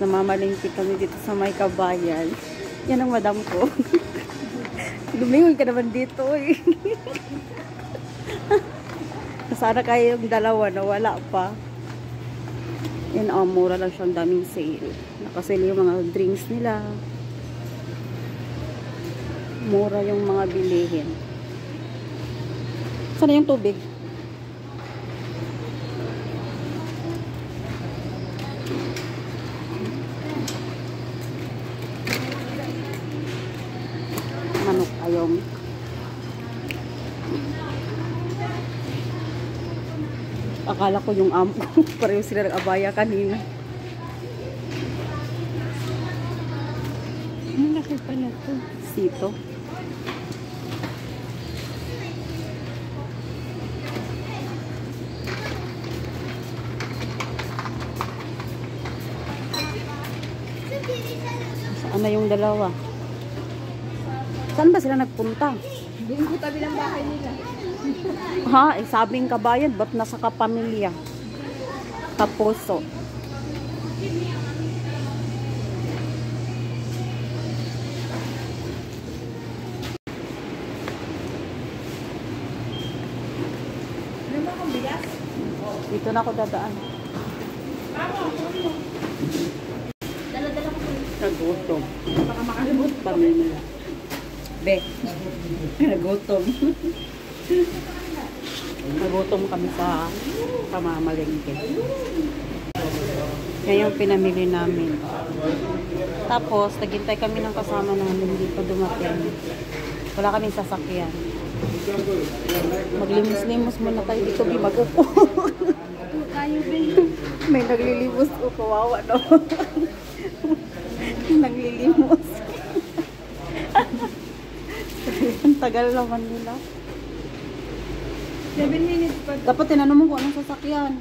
Namamalingki kami dito sa May Kabayan. Yan ang madam ko. Lumingon ka naman dito eh. Sana kayo yung dalawa na wala pa. Yan, mura lang siyang daming sale. Nakasale yung mga drinks nila. Mura yung mga bilihin. Sana yung tubig? Manok ayong. Akala ko yung amo ko. Pareho sila nag-abaya kanina. Ang laki pala to. Sito. Saan na yung dalawa? Saan ba sila nagpunta? Doon ko tabi ng bahay nila. Ha? Sabing Kabayan, ba't nasa kapamilya? Kapuso. Ano mo akong bigas? Dito na ako dadaan. Dala-dala ko. Nagutom. Baka makalimot. Pamilya. Be. Nagutom. Nagutom kami sa pamamalengke. Yan yung pinamili namin. Tapos, naghintay kami ng kasama namin. Hindi pa dumating. Wala kaming sasakyan. Maglimus-limos muna tayo dito. Mag-upo. Tayo ba? May naglilimos ko. Kawawa, no? Naglilimos. Ang tagal naman nila. 7 minutes pa. Dapat tinanong mo kung anong sasakyan.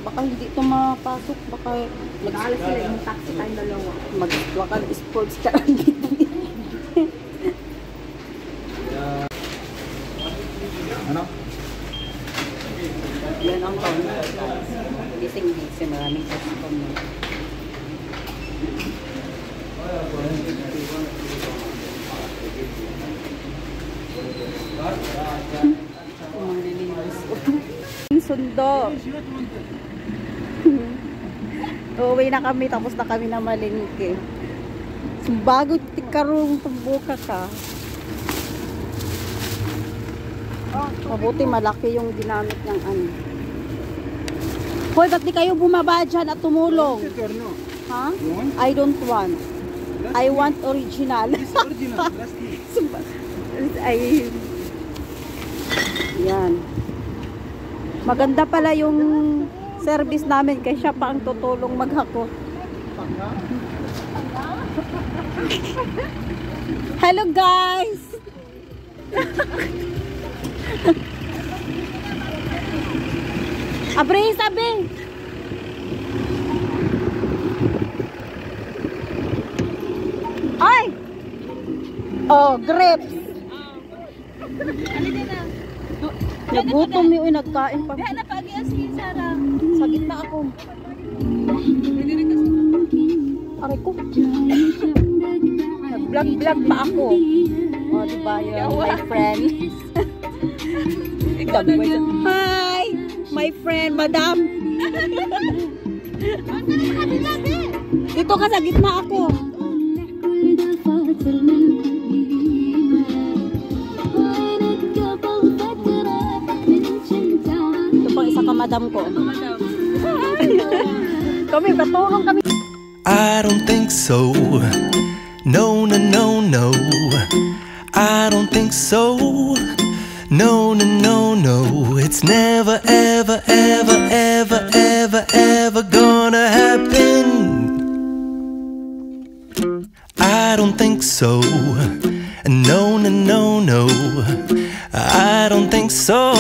Baka hindi ito mapasok. Baka Nag-aalas sila yung taxi tayo dalawa. mag-wakal sports ka. Ano? Yan ang taon. Gising-gising. Maraming customer. Sundo. Uuwi na kami, tapos na kami na malingki. Bago tikarong tumbuka ka. Mabuti malaki yung ginamit ng ano. Hoy, ba't di kayo bumaba dyan at tumulong? Ha? I don't want. I want original. Ay, yan. Maganda pala yung service namin kaya siya pa ang tutulong maghako. Hello guys! Abre, sabi! Ay! Oh, grapes! Ano din na? Nagutom yun, nagkain pa. Diyan na pagi si Sarah. Sa gitna ako. Aray ko. Nag-vlog pa ako. O, diba yun? My friend. Hi! My friend, madam. Dito ka sa gitna ako. Ito pang isa ka madam ko. Kami, katulong kami. I don't think so. No, no, no, no. I don't think so. No, no, no, no. It's never, ever, ever, ever, ever, ever gonna happen. I don't think so. No, no, no, no. I don't think so.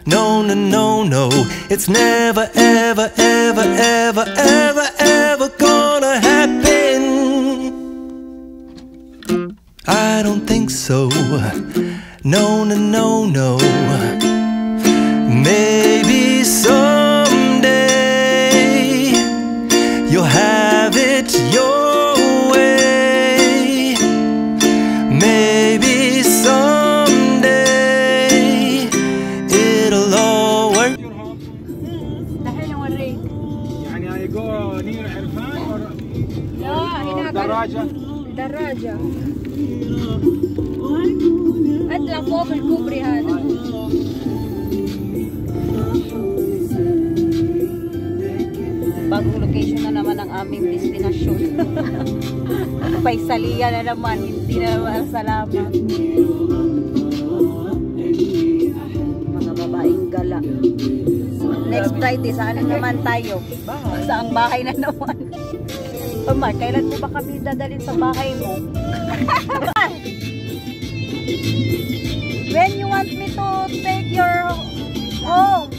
No, no, no, no. It's never, ever, ever, ever, ever, ever gonna happen. I don't think so. No, no, no, no. Maybe someday you'll have it your way. Maybe someday it'll all work. Your home? Dahil yung ring. يعني I go near Irfan or No, دراجة? دراجة. اطلع فوق الكوبري هذا. Bagong location na naman ang aming destinasyon. Paisalia na naman, hindi na naman salamat. Mga babaeng gala. Next Friday, saan na naman tayo? Sa ang bahay na naman. Omar, kailan mo ba kami dadalhin sa bahay mo? When you want me to take your home?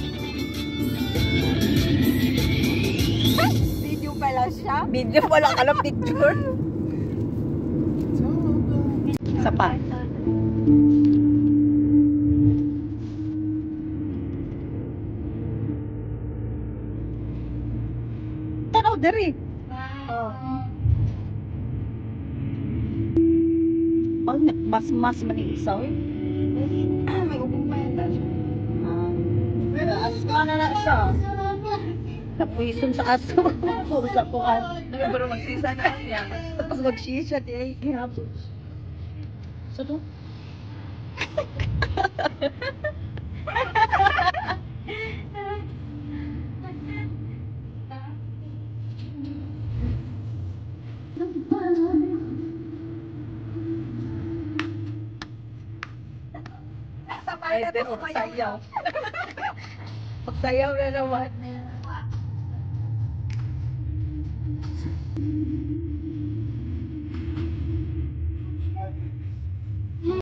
Video pala siya? Video pala ka lang picture. Isa pa. Tanaw, dari. Oh, mas manisaw eh. May ubong pa yata siya. Pero aso na siya. Napuison sa aso. Puro sa kuhan. Pero magsisa na siya. Tapos magsisa di ay gihapon. Sa to? Sabay na ito magsayaw. Magsayaw na naman.